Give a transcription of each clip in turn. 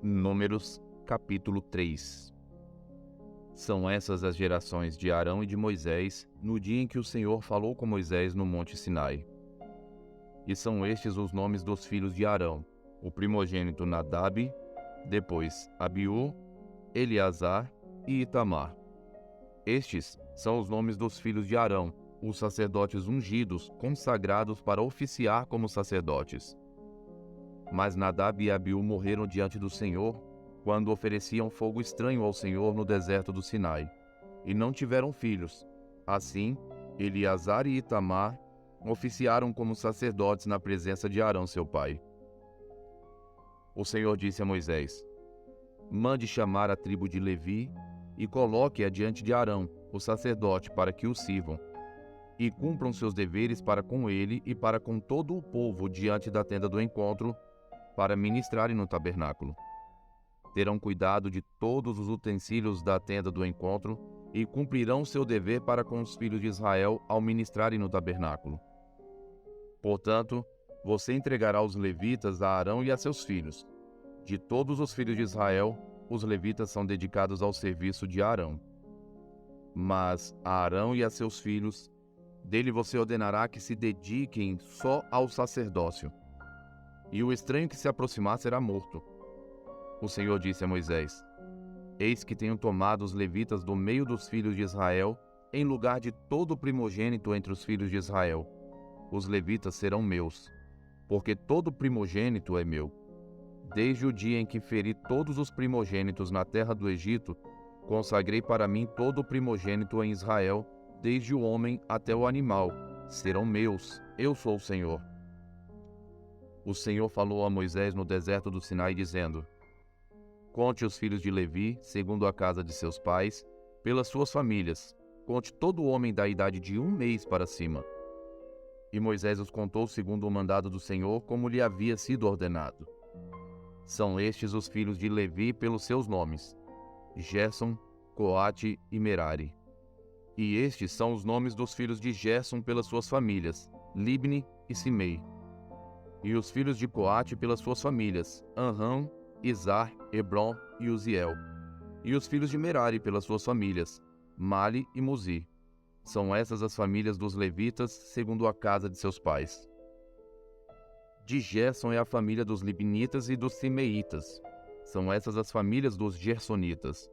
Números, capítulo 3. São essas as gerações de Arão e de Moisés, no dia em que o Senhor falou com Moisés no monte Sinai. E são estes os nomes dos filhos de Arão: o primogênito Nadab, depois Abiú, Eleazar e Itamar. Estes são os nomes dos filhos de Arão, os sacerdotes ungidos, consagrados para oficiar como sacerdotes. Mas Nadab e Abiú morreram diante do Senhor, quando ofereciam fogo estranho ao Senhor no deserto do Sinai, e não tiveram filhos. Assim, Eleazar e Itamar oficiaram como sacerdotes na presença de Arão, seu pai. O Senhor disse a Moisés: mande chamar a tribo de Levi e coloque-a diante de Arão, o sacerdote, para que o sirvam, e cumpram seus deveres para com ele e para com todo o povo diante da tenda do encontro, para ministrarem no tabernáculo. Terão cuidado de todos os utensílios da tenda do encontro e cumprirão seu dever para com os filhos de Israel ao ministrarem no tabernáculo. Portanto, você entregará os levitas a Arão e a seus filhos. De todos os filhos de Israel, os levitas são dedicados ao serviço de Arão. Mas a Arão e a seus filhos, dele você ordenará que se dediquem só ao sacerdócio. E o estranho que se aproximar será morto. O Senhor disse a Moisés: eis que tenho tomado os levitas do meio dos filhos de Israel, em lugar de todo o primogênito entre os filhos de Israel. Os levitas serão meus, porque todo primogênito é meu. Desde o dia em que feri todos os primogênitos na terra do Egito, consagrei para mim todo o primogênito em Israel, desde o homem até o animal. Serão meus, eu sou o Senhor. O Senhor falou a Moisés no deserto do Sinai, dizendo: conte os filhos de Levi, segundo a casa de seus pais, pelas suas famílias. Conte todo homem da idade de 1 mês para cima. E Moisés os contou segundo o mandado do Senhor, como lhe havia sido ordenado. São estes os filhos de Levi pelos seus nomes: Gerson, Coate e Merari. E estes são os nomes dos filhos de Gerson pelas suas famílias: Libni e Simei. E os filhos de Coate pelas suas famílias: Anrão, Izar, Hebron e Uziel. E os filhos de Merari pelas suas famílias: Mali e Muzi. São essas as famílias dos levitas, segundo a casa de seus pais. De Gerson é a família dos libnitas e dos simeitas. São essas as famílias dos gersonitas.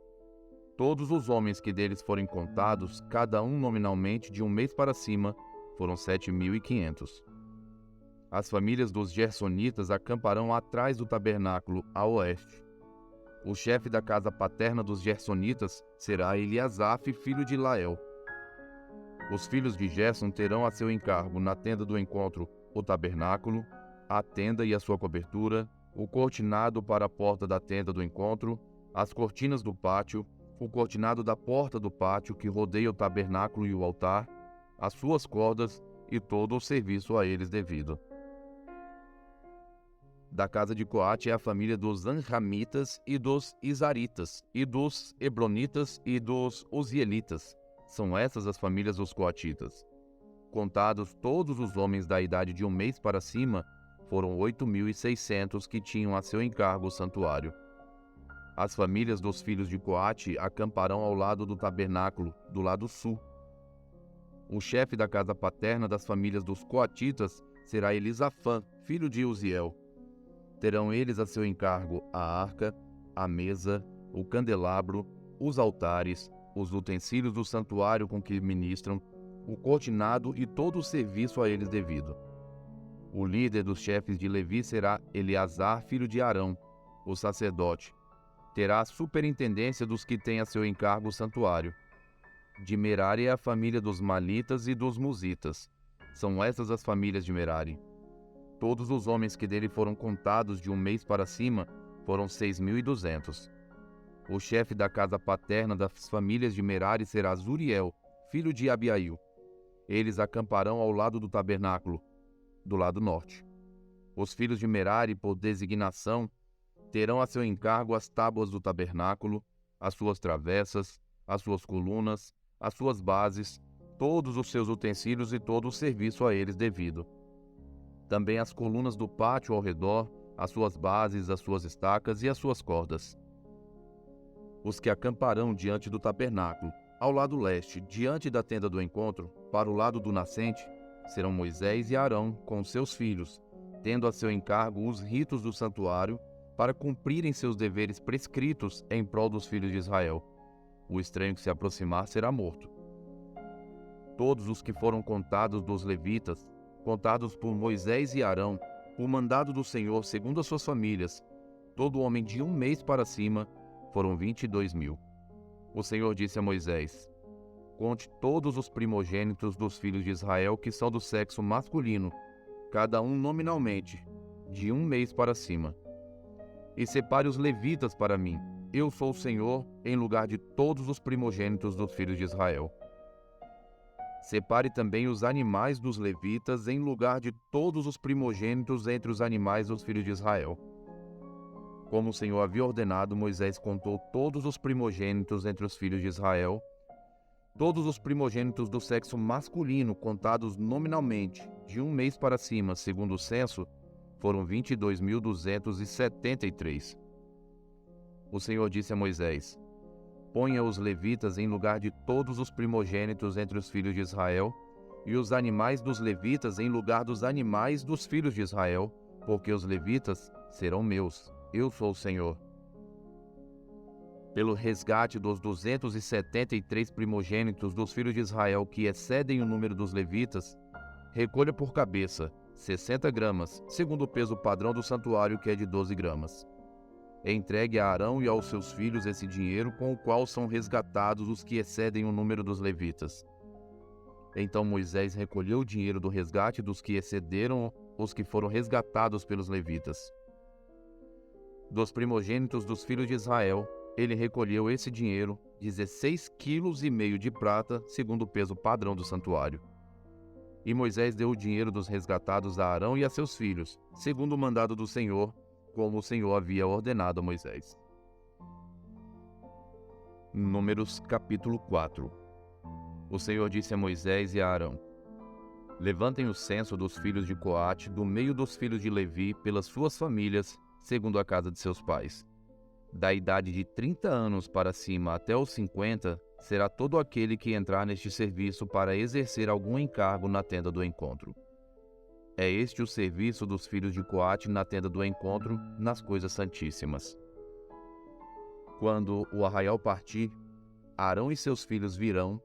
Todos os homens que deles forem contados, cada um nominalmente de 1 mês para cima, foram 7.500. As famílias dos gersonitas acamparão atrás do tabernáculo, a oeste. O chefe da casa paterna dos gersonitas será Eliasaf, filho de Lael. Os filhos de Gerson terão a seu encargo na tenda do encontro o tabernáculo, a tenda e a sua cobertura, o cortinado para a porta da tenda do encontro, as cortinas do pátio, o cortinado da porta do pátio que rodeia o tabernáculo e o altar, as suas cordas e todo o serviço a eles devido. Da casa de Coate é a família dos Anramitas e dos Izaritas, e dos Hebronitas e dos Uzielitas. São essas as famílias dos coatitas. Contados todos os homens da idade de 1 mês para cima, foram 8.600 que tinham a seu encargo o santuário. As famílias dos filhos de Coate acamparão ao lado do tabernáculo, do lado sul. O chefe da casa paterna das famílias dos coatitas será Elisafã, filho de Uziel. Terão eles a seu encargo a arca, a mesa, o candelabro, os altares, os utensílios do santuário com que ministram, o cortinado e todo o serviço a eles devido. O líder dos chefes de Levi será Eleazar, filho de Arão, o sacerdote. Terá a superintendência dos que têm a seu encargo o santuário. De Merari é a família dos Malitas e dos Musitas. São essas as famílias de Merari. Todos os homens que dele foram contados de 1 mês para cima foram 6.200. O chefe da casa paterna das famílias de Merari será Zuriel, filho de Abiail. Eles acamparão ao lado do tabernáculo, do lado norte. Os filhos de Merari, por designação, terão a seu encargo as tábuas do tabernáculo, as suas travessas, as suas colunas, as suas bases, todos os seus utensílios e todo o serviço a eles devido. Também as colunas do pátio ao redor, as suas bases, as suas estacas e as suas cordas. Os que acamparão diante do tabernáculo, ao lado leste, diante da tenda do encontro, para o lado do nascente, serão Moisés e Arão com seus filhos, tendo a seu encargo os ritos do santuário, para cumprirem seus deveres prescritos em prol dos filhos de Israel. O estranho que se aproximar será morto. Todos os que foram contados dos levitas, contados por Moisés e Arão, por mandado do Senhor segundo as suas famílias, todo homem de 1 mês para cima, foram 22.000. O Senhor disse a Moisés: conte todos os primogênitos dos filhos de Israel que são do sexo masculino, cada um nominalmente, de 1 mês para cima. E separe os levitas para mim. Eu sou o Senhor, em lugar de todos os primogênitos dos filhos de Israel. Separe também os animais dos levitas em lugar de todos os primogênitos entre os animais dos filhos de Israel. Como o Senhor havia ordenado, Moisés contou todos os primogênitos entre os filhos de Israel, todos os primogênitos do sexo masculino, contados nominalmente, de 1 mês para cima, segundo o censo, foram 22.273. O Senhor disse a Moisés: ponha os levitas em lugar de todos os primogênitos entre os filhos de Israel, e os animais dos levitas em lugar dos animais dos filhos de Israel, porque os levitas serão meus. Eu sou o Senhor. Pelo resgate dos 273 primogênitos dos filhos de Israel que excedem o número dos levitas, recolha por cabeça 60 gramas, segundo o peso padrão do santuário, que é de 12 gramas. Entregue a Arão e aos seus filhos esse dinheiro com o qual são resgatados os que excedem o número dos levitas. Então Moisés recolheu o dinheiro do resgate dos que excederam os que foram resgatados pelos levitas. Dos primogênitos dos filhos de Israel, ele recolheu esse dinheiro, 16,5 quilos de prata, segundo o peso padrão do santuário. E Moisés deu o dinheiro dos resgatados a Arão e a seus filhos, segundo o mandado do Senhor, como o Senhor havia ordenado a Moisés. Números capítulo 4. O Senhor disse a Moisés e a Arão: levantem o censo dos filhos de Coate do meio dos filhos de Levi pelas suas famílias, segundo a casa de seus pais. Da idade de 30 anos para cima até os 50, será todo aquele que entrar neste serviço para exercer algum encargo na tenda do encontro. É este o serviço dos filhos de Coate na tenda do encontro, nas coisas santíssimas. Quando o arraial partir, Arão e seus filhos virão,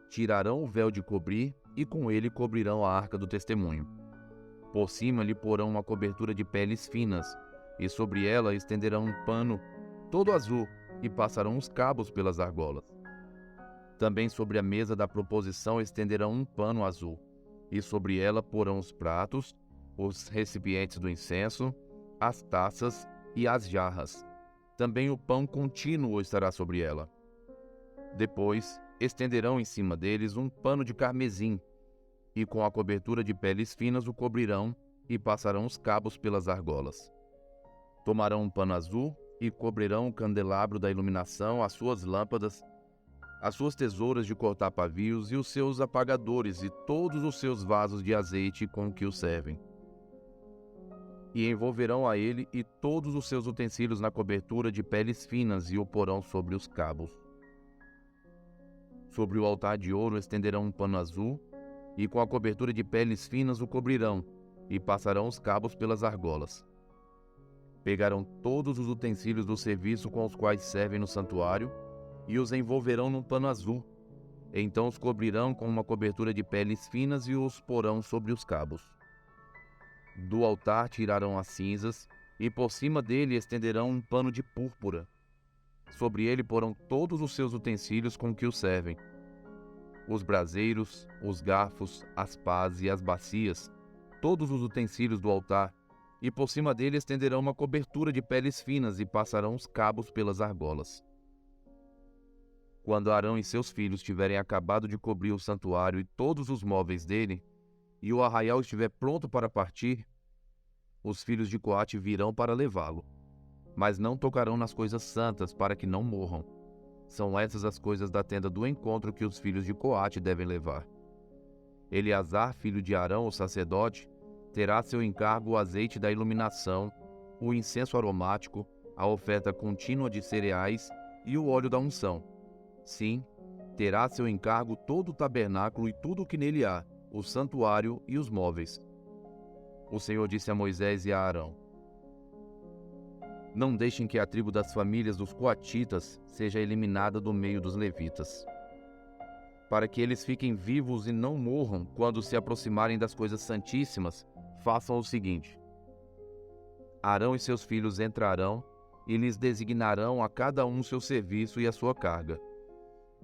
tirarão o véu de cobrir e com ele cobrirão a arca do testemunho. Por cima lhe porão uma cobertura de peles finas, e sobre ela estenderão um pano todo azul e passarão os cabos pelas argolas. Também sobre a mesa da proposição estenderão um pano azul, e sobre ela porão os pratos, os recipientes do incenso, as taças e as jarras. Também o pão contínuo estará sobre ela. Depois estenderão em cima deles um pano de carmesim, e com a cobertura de peles finas o cobrirão e passarão os cabos pelas argolas. Tomarão um pano azul e cobrirão o candelabro da iluminação, as suas lâmpadas, as suas tesouras de cortar pavios e os seus apagadores e todos os seus vasos de azeite com que o servem. E envolverão a ele e todos os seus utensílios na cobertura de peles finas e o porão sobre os cabos. Sobre o altar de ouro estenderão um pano azul e com a cobertura de peles finas o cobrirão e passarão os cabos pelas argolas. Pegarão todos os utensílios do serviço com os quais servem no santuário e os envolverão num pano azul. Então os cobrirão com uma cobertura de peles finas e os porão sobre os cabos. Do altar tirarão as cinzas e por cima dele estenderão um pano de púrpura. Sobre ele porão todos os seus utensílios com que o servem: os braseiros, os garfos, as pás e as bacias, todos os utensílios do altar, e por cima dele estenderão uma cobertura de peles finas e passarão os cabos pelas argolas. Quando Arão e seus filhos tiverem acabado de cobrir o santuário e todos os móveis dele, e o arraial estiver pronto para partir, os filhos de Coate virão para levá-lo, mas não tocarão nas coisas santas para que não morram. São essas as coisas da tenda do encontro que os filhos de Coate devem levar. Eleazar, filho de Arão, o sacerdote, terá a seu encargo o azeite da iluminação, o incenso aromático, a oferta contínua de cereais e o óleo da unção. Sim, terá a seu encargo todo o tabernáculo e tudo o que nele há, o santuário e os móveis. O Senhor disse a Moisés e a Arão: Não deixem que a tribo das famílias dos coatitas seja eliminada do meio dos levitas, para que eles fiquem vivos e não morram quando se aproximarem das coisas santíssimas. Façam o seguinte: Arão e seus filhos entrarão e lhes designarão a cada um seu serviço e a sua carga.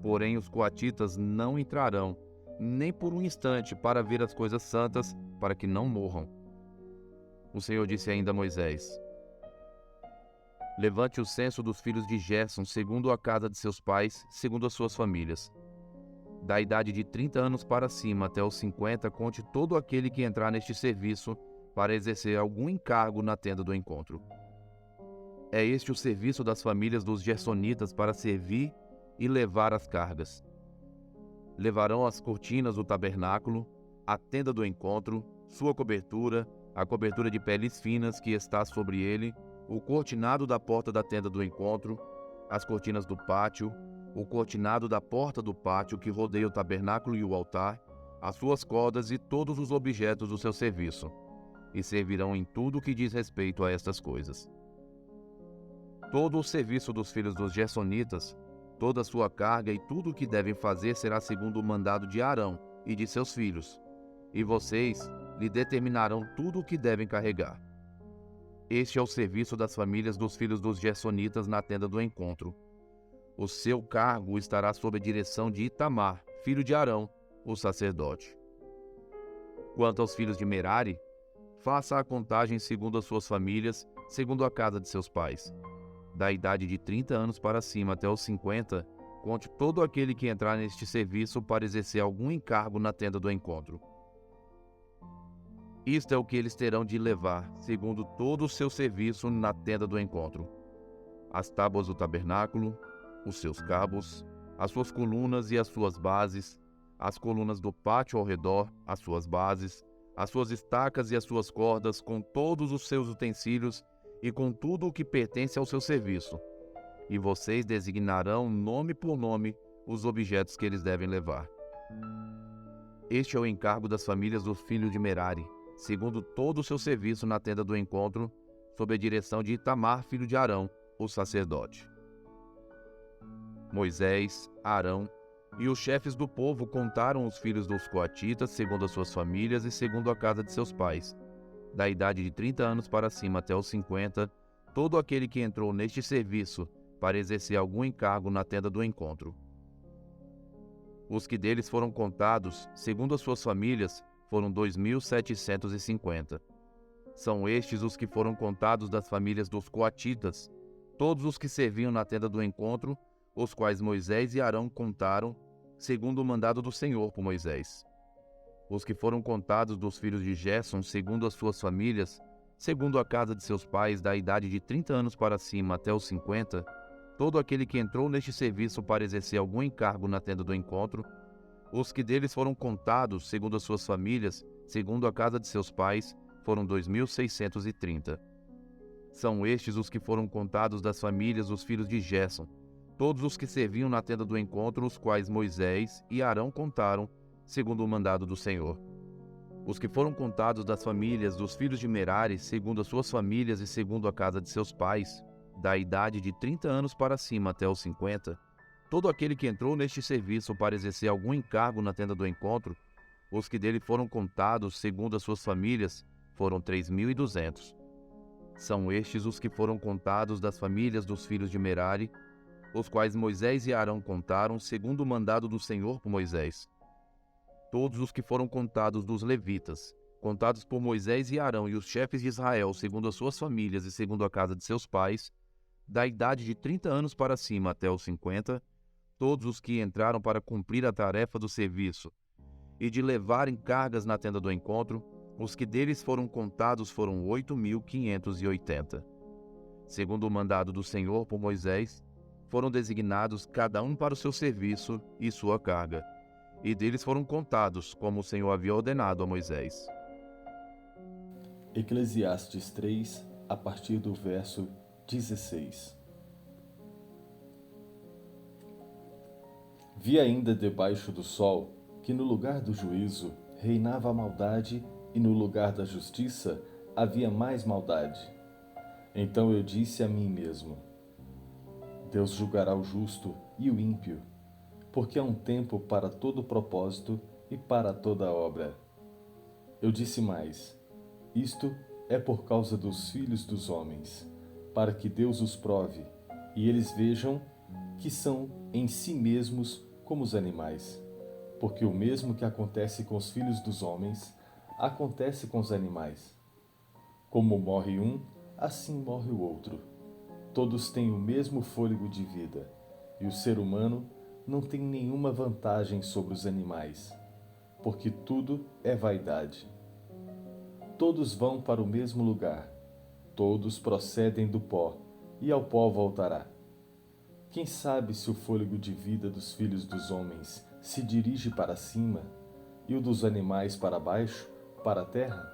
Porém os coatitas não entrarão, nem por um instante, para ver as coisas santas, para que não morram. O Senhor disse ainda a Moisés: Levante o censo dos filhos de Gerson, segundo a casa de seus pais, segundo as suas famílias. Da idade de 30 anos para cima até os 50, conte todo aquele que entrar neste serviço para exercer algum encargo na tenda do encontro. É este o serviço das famílias dos gersonitas para servir e levar as cargas. Levarão as cortinas do tabernáculo, a tenda do encontro, sua cobertura, a cobertura de peles finas que está sobre ele, o cortinado da porta da tenda do encontro, as cortinas do pátio, o cortinado da porta do pátio que rodeia o tabernáculo e o altar, as suas cordas e todos os objetos do seu serviço, e servirão em tudo o que diz respeito a estas coisas. Todo o serviço dos filhos dos gersonitas, toda a sua carga e tudo o que devem fazer será segundo o mandado de Arão e de seus filhos, e vocês lhe determinarão tudo o que devem carregar. Este é o serviço das famílias dos filhos dos gersonitas na tenda do encontro. O seu cargo estará sob a direção de Itamar, filho de Arão, o sacerdote. Quanto aos filhos de Merari, faça a contagem segundo as suas famílias, segundo a casa de seus pais. Da idade de 30 anos para cima até os 50, conte todo aquele que entrar neste serviço para exercer algum encargo na tenda do encontro. Isto é o que eles terão de levar, segundo todo o seu serviço na tenda do encontro: as tábuas do tabernáculo, os seus cabos, as suas colunas e as suas bases, as colunas do pátio ao redor, as suas bases, as suas estacas e as suas cordas, com todos os seus utensílios e com tudo o que pertence ao seu serviço. E vocês designarão nome por nome os objetos que eles devem levar. Este é o encargo das famílias dos filhos de Merari, segundo todo o seu serviço na tenda do encontro, sob a direção de Itamar, filho de Arão, o sacerdote. Moisés, Arão e os chefes do povo contaram os filhos dos coatitas segundo as suas famílias e segundo a casa de seus pais. Da idade de 30 anos para cima até os 50, todo aquele que entrou neste serviço para exercer algum encargo na tenda do encontro. Os que deles foram contados, segundo as suas famílias, foram 2.750. São estes os que foram contados das famílias dos coatitas, todos os que serviam na tenda do encontro, os quais Moisés e Arão contaram, segundo o mandado do Senhor por Moisés. Os que foram contados dos filhos de Gerson, segundo as suas famílias, segundo a casa de seus pais, da idade de 30 anos para cima até os 50, todo aquele que entrou neste serviço para exercer algum encargo na tenda do encontro, os que deles foram contados, segundo as suas famílias, segundo a casa de seus pais, foram 2.630. São estes os que foram contados das famílias dos filhos de Gerson, todos os que serviam na tenda do encontro, os quais Moisés e Arão contaram, segundo o mandado do Senhor. Os que foram contados das famílias dos filhos de Merari, segundo as suas famílias e segundo a casa de seus pais, da idade de 30 anos para cima até os 50, todo aquele que entrou neste serviço para exercer algum encargo na tenda do encontro, os que dele foram contados segundo as suas famílias, foram 3.200. São estes os que foram contados das famílias dos filhos de Merari, os quais Moisés e Arão contaram segundo o mandado do Senhor por Moisés. Todos os que foram contados dos levitas, contados por Moisés e Arão e os chefes de Israel segundo as suas famílias e segundo a casa de seus pais, da idade de 30 anos para cima até os 50, todos os que entraram para cumprir a tarefa do serviço e de levarem cargas na tenda do encontro, os que deles foram contados foram 8.580. Segundo o mandado do Senhor por Moisés, foram designados cada um para o seu serviço e sua carga, e deles foram contados, como o Senhor havia ordenado a Moisés. Eclesiastes 3, a partir do verso 16. Vi ainda debaixo do sol que no lugar do juízo reinava a maldade e no lugar da justiça havia mais maldade. Então eu disse a mim mesmo: Deus julgará o justo e o ímpio, porque há um tempo para todo propósito e para toda obra. Eu disse mais: isto é por causa dos filhos dos homens, para que Deus os prove e eles vejam que são em si mesmos como os animais. Porque o mesmo que acontece com os filhos dos homens, acontece com os animais. Como morre um, assim morre o outro. Todos têm o mesmo fôlego de vida, e o ser humano não tem nenhuma vantagem sobre os animais, porque tudo é vaidade. Todos vão para o mesmo lugar, todos procedem do pó, e ao pó voltará. Quem sabe se o fôlego de vida dos filhos dos homens se dirige para cima, e o dos animais para baixo, para a terra?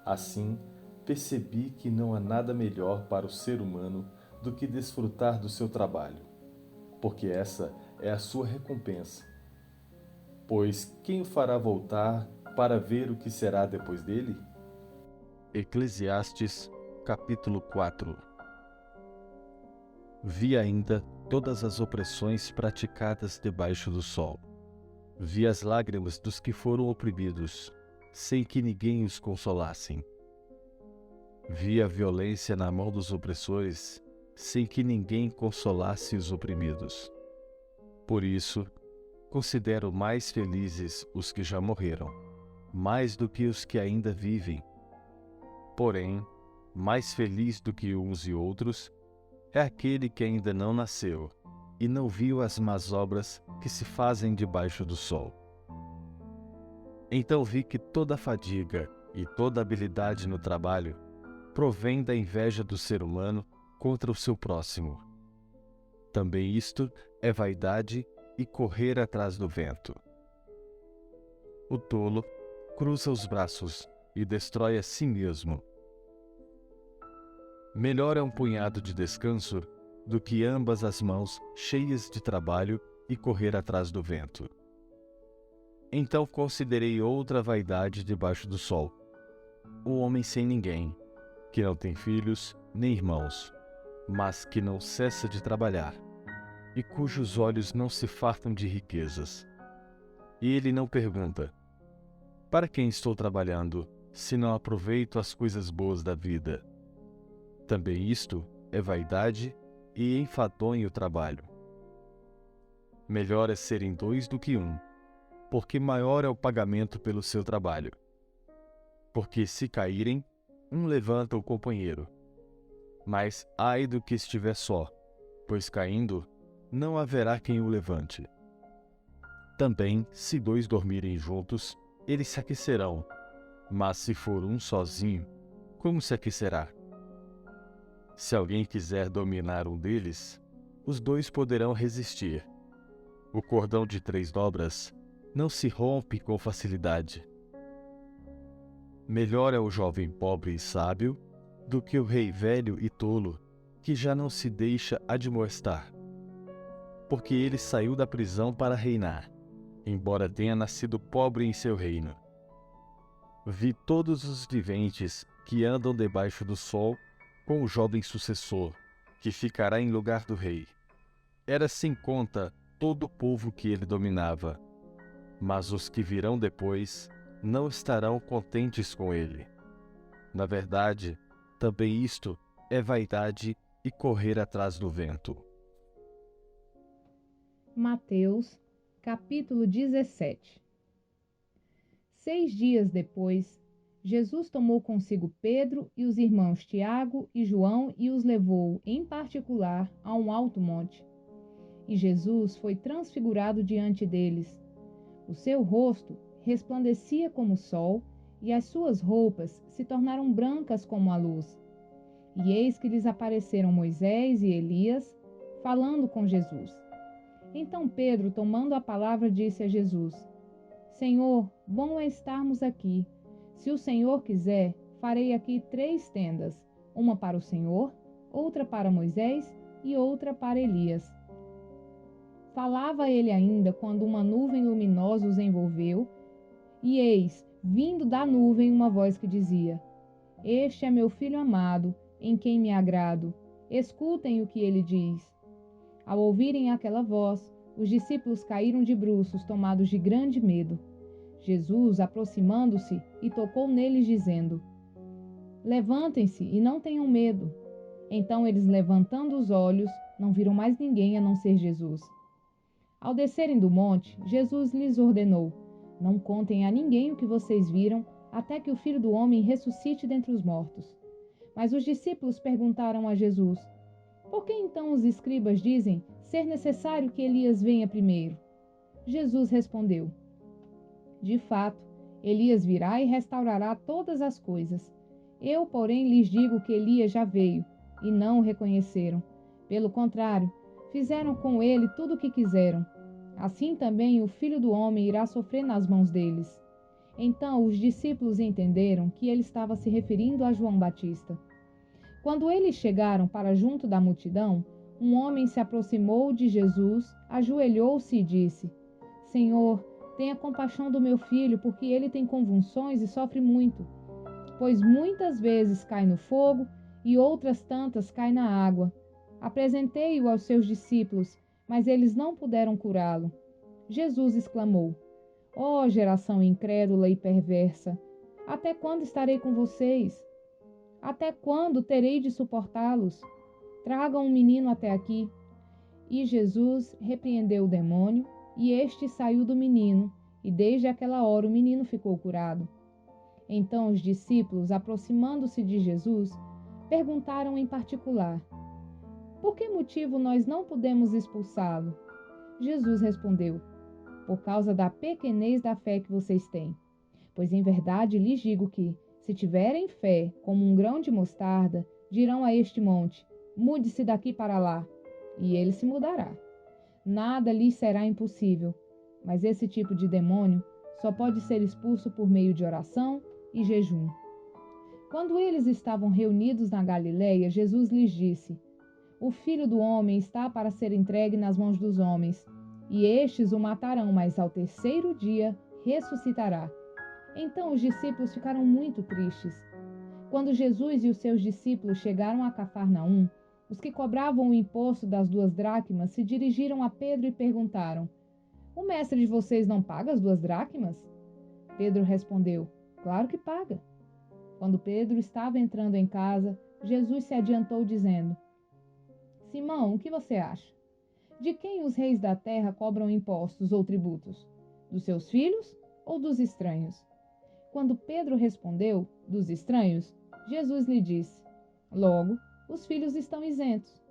Assim, percebi que não há nada melhor para o ser humano do que desfrutar do seu trabalho, porque essa é a sua recompensa. Pois quem o fará voltar para ver o que será depois dele? Eclesiastes, capítulo 4. Vi ainda todas as opressões praticadas debaixo do sol. Vi as lágrimas dos que foram oprimidos, sem que ninguém os consolassem. Vi a violência na mão dos opressores, sem que ninguém consolasse os oprimidos. Por isso, considero mais felizes os que já morreram, mais do que os que ainda vivem. Porém, mais feliz do que uns e outros é aquele que ainda não nasceu e não viu as más obras que se fazem debaixo do sol. Então vi que toda fadiga e toda habilidade no trabalho provém da inveja do ser humano contra o seu próximo. Também isto é vaidade e correr atrás do vento. O tolo cruza os braços e destrói a si mesmo. Melhor é um punhado de descanso do que ambas as mãos cheias de trabalho e correr atrás do vento. Então considerei outra vaidade debaixo do sol: um homem sem ninguém, que não tem filhos nem irmãos, mas que não cessa de trabalhar, e cujos olhos não se fartam de riquezas. E ele não pergunta: para quem estou trabalhando, se não aproveito as coisas boas da vida? Também isto é vaidade e enfadonho o trabalho. Melhor é serem dois do que um, porque maior é o pagamento pelo seu trabalho. Porque se caírem, um levanta o companheiro. Mas ai do que estiver só, pois caindo, não haverá quem o levante. Também, se dois dormirem juntos, eles se aquecerão, mas se for um sozinho, como se aquecerá? Se alguém quiser dominar um deles, os dois poderão resistir. O cordão de 3 dobras não se rompe com facilidade. Melhor é o jovem pobre e sábio do que o rei velho e tolo, que já não se deixa admoestar. Porque ele saiu da prisão para reinar, embora tenha nascido pobre em seu reino. Vi todos os viventes que andam debaixo do sol com o jovem sucessor, que ficará em lugar do rei. Era sem conta todo o povo que ele dominava, mas os que virão depois não estarão contentes com ele. Na verdade, também isto é vaidade e correr atrás do vento. Mateus, capítulo 17. 6 dias depois, Jesus tomou consigo Pedro e os irmãos Tiago e João e os levou, em particular, a um alto monte. E Jesus foi transfigurado diante deles. O seu rosto resplandecia como o sol, e as suas roupas se tornaram brancas como a luz. E eis que lhes apareceram Moisés e Elias, falando com Jesus. Então Pedro, tomando a palavra, disse a Jesus: Senhor, bom é estarmos aqui. Se o Senhor quiser, farei aqui 3 tendas, uma para o Senhor, outra para Moisés e outra para Elias. Falava ele ainda quando uma nuvem luminosa os envolveu, e eis, vindo da nuvem, uma voz que dizia: Este é meu filho amado, em quem me agrado. Escutem o que ele diz. Ao ouvirem aquela voz, os discípulos caíram de bruços, tomados de grande medo. Jesus, aproximando-se, e tocou neles, dizendo: Levantem-se e não tenham medo. Então eles, levantando os olhos, não viram mais ninguém a não ser Jesus. Ao descerem do monte, Jesus lhes ordenou: Não contem a ninguém o que vocês viram, até que o Filho do Homem ressuscite dentre os mortos. Mas os discípulos perguntaram a Jesus: Por que então os escribas dizem ser necessário que Elias venha primeiro? Jesus respondeu: De fato, Elias virá e restaurará todas as coisas. Eu, porém, lhes digo que Elias já veio, e não o reconheceram. Pelo contrário, fizeram com ele tudo o que quiseram. Assim também o Filho do Homem irá sofrer nas mãos deles. Então os discípulos entenderam que ele estava se referindo a João Batista. Quando eles chegaram para junto da multidão, um homem se aproximou de Jesus, ajoelhou-se e disse: Senhor, tenha compaixão do meu filho, porque ele tem convulsões e sofre muito, pois muitas vezes cai no fogo e outras tantas cai na água. Apresentei-o aos seus discípulos, mas eles não puderam curá-lo. Jesus exclamou: Ó geração incrédula e perversa, até quando estarei com vocês? Até quando terei de suportá-los? Tragam um menino até aqui. E Jesus repreendeu o demônio, e este saiu do menino, e desde aquela hora o menino ficou curado. Então os discípulos, aproximando-se de Jesus, perguntaram em particular: Por que motivo nós não podemos expulsá-lo? Jesus respondeu: Por causa da pequenez da fé que vocês têm. Pois em verdade lhes digo que, se tiverem fé como um grão de mostarda, dirão a este monte: Mude-se daqui para lá, e ele se mudará. Nada lhes será impossível. Mas esse tipo de demônio só pode ser expulso por meio de oração e jejum. Quando eles estavam reunidos na Galileia, Jesus lhes disse: O Filho do Homem está para ser entregue nas mãos dos homens, e estes o matarão, mas ao terceiro dia ressuscitará. Então os discípulos ficaram muito tristes. Quando Jesus e os seus discípulos chegaram a Cafarnaum, os que cobravam o imposto das 2 dracmas se dirigiram a Pedro e perguntaram: O mestre de vocês não paga as 2 dracmas? Pedro respondeu: Claro que paga. Quando Pedro estava entrando em casa, Jesus se adiantou dizendo: Simão, o que você acha? De quem os reis da terra cobram impostos ou tributos? Dos seus filhos ou dos estranhos? Quando Pedro respondeu: Dos estranhos, Jesus lhe disse: Logo, os filhos estão isentos.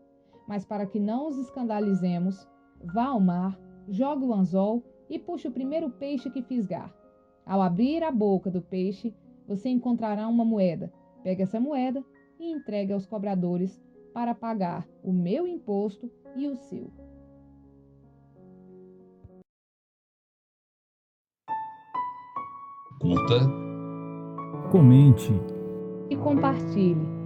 Mas para que não os escandalizemos, vá ao mar, jogue o anzol e puxe o primeiro peixe que fisgar. Ao abrir a boca do peixe, você encontrará uma moeda. Pegue essa moeda e entregue aos cobradores para pagar o meu imposto e o seu. Curta, Comente. E compartilhe.